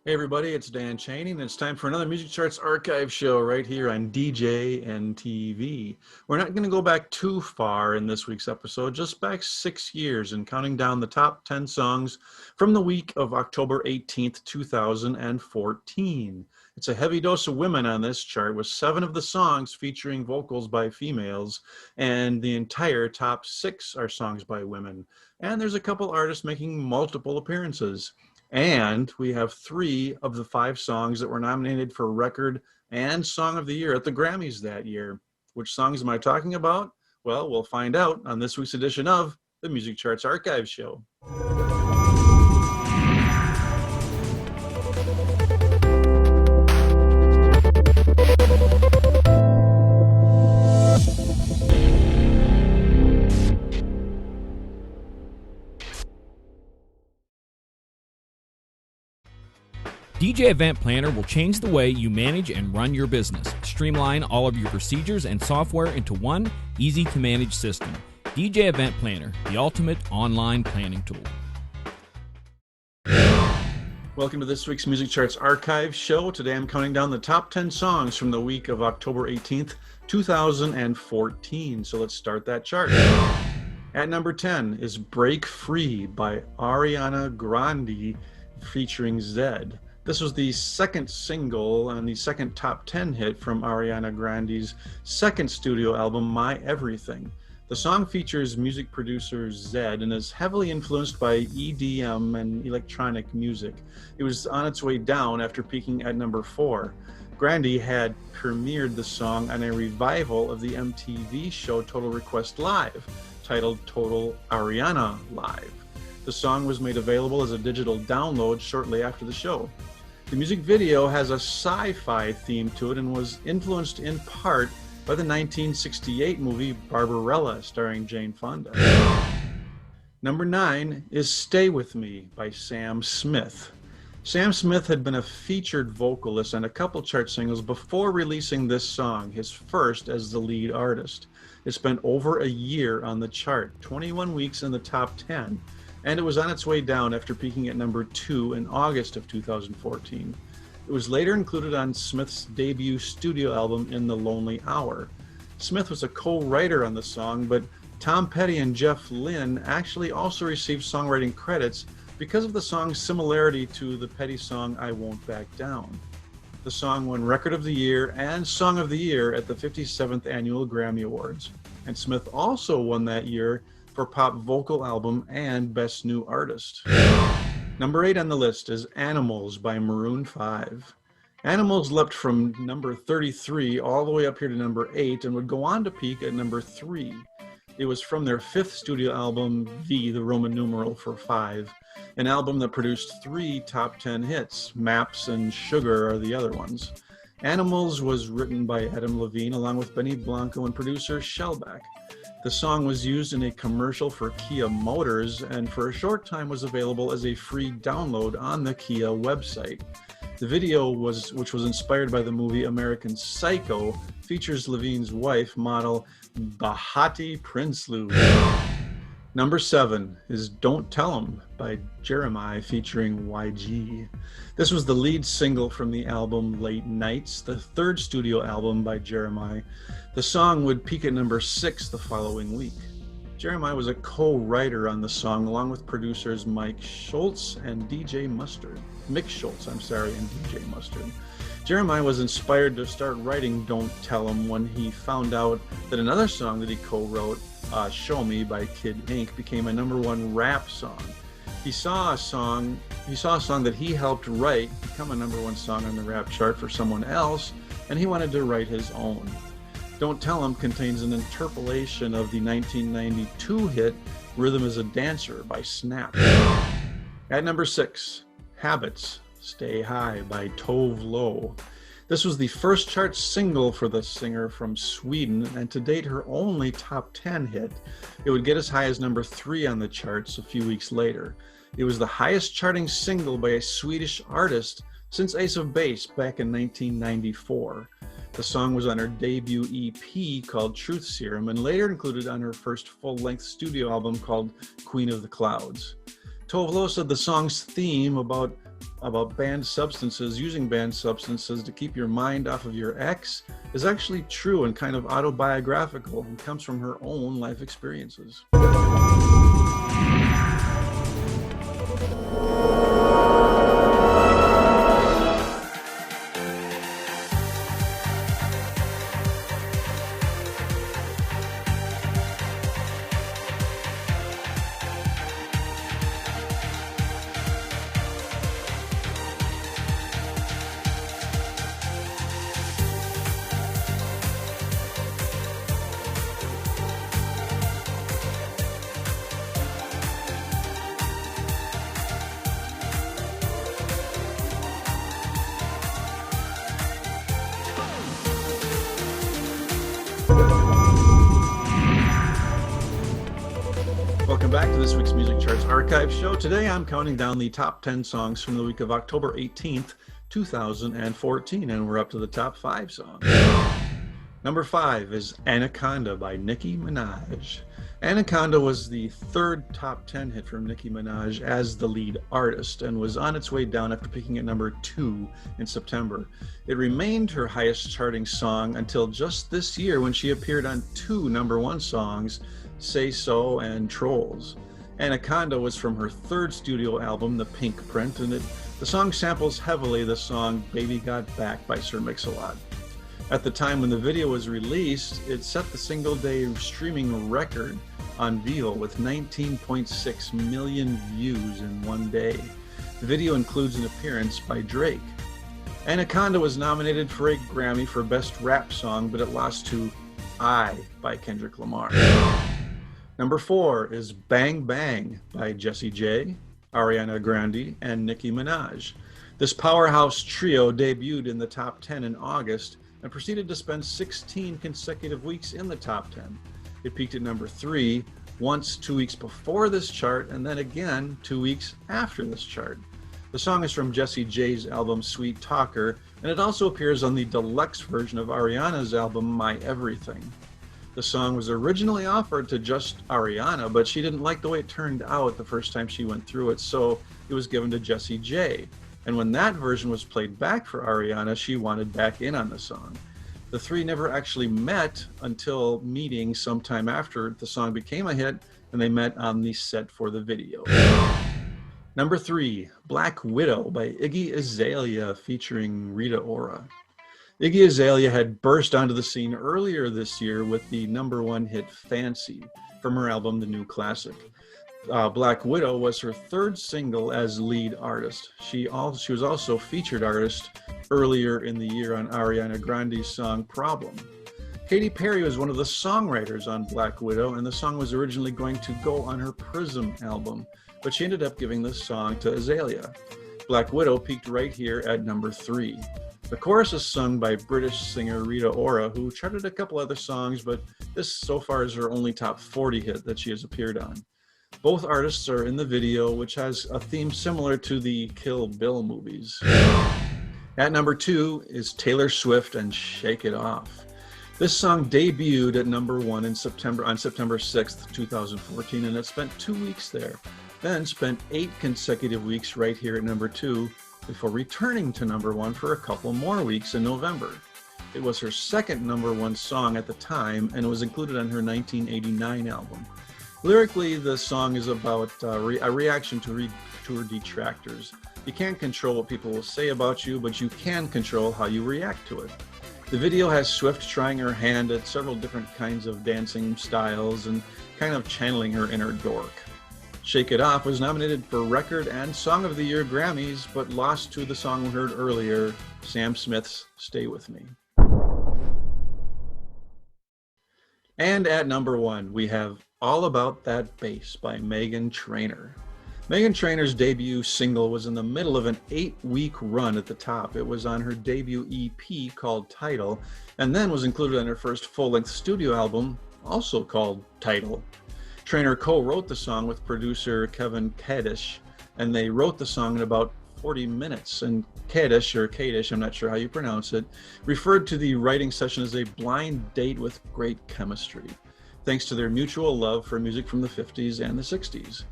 Hey everybody, it's Dan Cheney, and it's time for another Music Charts Archive show right here on DJNTV. We're not going to go back too far in this week's episode, just back 6 years and counting down the top 10 songs from the week of October 18th, 2014. It's a heavy dose of women on this chart, with 7 of the songs featuring vocals by females, and the entire top 6 are songs by women. And there's a couple artists making multiple appearances. And we have 3 of the 5 songs that were nominated for Record and Song of the Year at the Grammys that year. Which songs am I talking about? Well, we'll find out on this week's edition of the Music Charts Archive Show. DJ Event Planner will change the way you manage and run your business. Streamline all of your procedures and software into one easy-to-manage system. DJ Event Planner, the ultimate online planning tool. Welcome to this week's Music Charts Archive show. Today I'm counting down the top 10 songs from the week of October 18th, 2014. So let's start that chart. At number 10 is Break Free by Ariana Grande featuring Zedd. This was the second single and the second top 10 hit from Ariana Grande's second studio album, My Everything. The song features music producer Zedd and is heavily influenced by EDM and electronic music. It was on its way down after peaking at number 4. Grande had premiered the song on a revival of the MTV show Total Request Live, titled Total Ariana Live. The song was made available as a digital download shortly after the show. The music video has a sci-fi theme to it and was influenced in part by the 1968 movie Barbarella, starring Jane Fonda. Number 9 is Stay With Me by Sam Smith. Sam Smith had been a featured vocalist on a couple chart singles before releasing this song, his first as the lead artist. It spent over a year on the chart, 21 weeks in the top 10. And it was on its way down after peaking at number 2 in August of 2014. It was later included on Smith's debut studio album, In the Lonely Hour. Smith was a co-writer on the song, but Tom Petty and Jeff Lynne actually also received songwriting credits because of the song's similarity to the Petty song I Won't Back Down. The song won Record of the Year and Song of the Year at the 57th Annual Grammy Awards. And Smith also won that year for Pop Vocal Album and Best New Artist. Number 8 on the list is Animals by Maroon 5. Animals leapt from number 33 all the way up here to number 8 and would go on to peak at number 3. It was from their 5th studio album, V, the Roman numeral for 5, an album that produced 3 top 10 hits. Maps and Sugar are the other ones. Animals was written by Adam Levine along with Benny Blanco and producer Shellback. The song was used in a commercial for Kia Motors and for a short time was available as a free download on the Kia website. The video, which was inspired by the movie American Psycho, features Levine's wife, model Bahati Prinsloo. Number 7 is Don't Tell 'Em by Jeremih featuring YG. This was the lead single from the album Late Nights, the 3rd studio album by Jeremih. The song would peak at number 6 the following week. Jeremih was a co-writer on the song along with producers Mick Schultz and DJ Mustard. Jeremih was inspired to start writing Don't Tell 'Em when he found out that another song that he co-wrote, Show Me by Kid Ink, became a number 1 rap song. He saw a song that he helped write become a number 1 song on the rap chart for someone else, and he wanted to write his own. Don't Tell 'Em contains an interpolation of the 1992 hit Rhythm is a Dancer by Snap. At number 6, Habits, Stay High by Tove. This was the first chart single for the singer from Sweden, and to date her only top 10 hit. It would get as high as number 3 on the charts a few weeks later. It was the highest charting single by a Swedish artist since Ace of Base back in 1994. The song was on her debut EP called Truth Serum and later included on her first full-length studio album called Queen of the Clouds. Tove said the song's theme about about banned substances, using banned substances to keep your mind off of your ex, is actually true and kind of autobiographical and comes from her own life experiences. Welcome back to this week's Music Charts Archive show. Today I'm counting down the top 10 songs from the week of October 18th, 2014, and we're up to the top 5 songs. Number 5 is Anaconda by Nicki Minaj. Anaconda was the third top 10 hit from Nicki Minaj as the lead artist and was on its way down after peaking at number 2 in September. It remained her highest charting song until just this year when she appeared on 2 number 1 songs, Say So and Trolls. Anaconda was from her third studio album, The Pink Print, and the song samples heavily the song Baby Got Back by Sir Mix-a-Lot. At the time when the video was released, it set the single-day streaming record on Veal with 19.6 million views in one day. The video includes an appearance by Drake. Anaconda was nominated for a Grammy for Best Rap Song, but it lost to I by Kendrick Lamar. Number 4 is Bang Bang by Jessie J, Ariana Grande, and Nicki Minaj. This powerhouse trio debuted in the top 10 in August and proceeded to spend 16 consecutive weeks in the top 10. It peaked at number 3 once 2 weeks before this chart and then again 2 weeks after this chart. The song is from Jessie J's album Sweet Talker, and it also appears on the deluxe version of Ariana's album My Everything. The song was originally offered to just Ariana, but she didn't like the way it turned out the first time she went through it, so it was given to Jessie J. And when that version was played back for Ariana, she wanted back in on the song. The three never actually met until meeting sometime after the song became a hit, and they met on the set for the video. Number 3, Black Widow by Iggy Azalea featuring Rita Ora. Iggy Azalea had burst onto the scene earlier this year with the number 1 hit Fancy from her album The New Classic. Black Widow was her third single as lead artist. She was also featured artist earlier in the year on Ariana Grande's song Problem. Katy Perry was one of the songwriters on Black Widow, and the song was originally going to go on her Prism album, but she ended up giving this song to Azalea. Black Widow peaked right here at number 3. The chorus is sung by British singer Rita Ora, who charted a couple other songs, but this so far is her only top 40 hit that she has appeared on. Both artists are in the video, which has a theme similar to the Kill Bill movies. At number 2 is Taylor Swift and Shake It Off. This song debuted at number 1 on September 6th, 2014, and it spent 2 weeks there, then spent 8 consecutive weeks right here at number 2, before returning to number 1 for a couple more weeks in November. It was her second number 1 song at the time, and it was included on her 1989 album. Lyrically, the song is about a reaction to her detractors. You can't control what people will say about you, but you can control how you react to it. The video has Swift trying her hand at several different kinds of dancing styles and kind of channeling her inner dork. Shake It Off was nominated for Record and Song of the Year Grammys, but lost to the song we heard earlier, Sam Smith's Stay With Me. And at number 1, we have All About That Bass by Meghan Trainor. Meghan Trainor's debut single was in the middle of an 8-week run at the top. It was on her debut EP called Title, and then was included on her first full-length studio album, also called Title. Trainor co-wrote the song with producer Kevin Kadish, and they wrote the song in about 40 minutes. And Kadish, I'm not sure how you pronounce it, referred to the writing session as a blind date with great chemistry, thanks to their mutual love for music from the 50s and the 60s.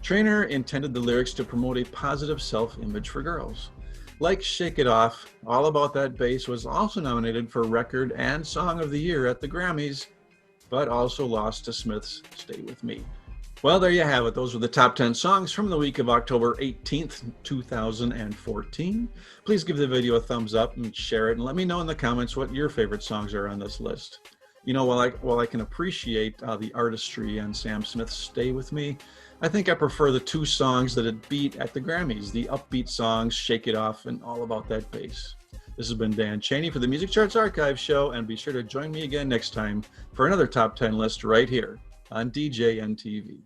Trainor intended the lyrics to promote a positive self-image for girls. Like Shake It Off, All About That Bass was also nominated for Record and Song of the Year at the Grammys, but also lost to Smith's Stay With Me. Well, there you have it. Those were the top 10 songs from the week of October 18th, 2014. Please give the video a thumbs up and share it, and let me know in the comments what your favorite songs are on this list. You know, while I can appreciate the artistry on Sam Smith's Stay With Me, I think I prefer the two songs that it beat at the Grammys, the upbeat songs, Shake It Off and All About That Bass. This has been Dan Cheney for the Music Charts Archive Show, and be sure to join me again next time for another Top 10 list right here on DJNTV.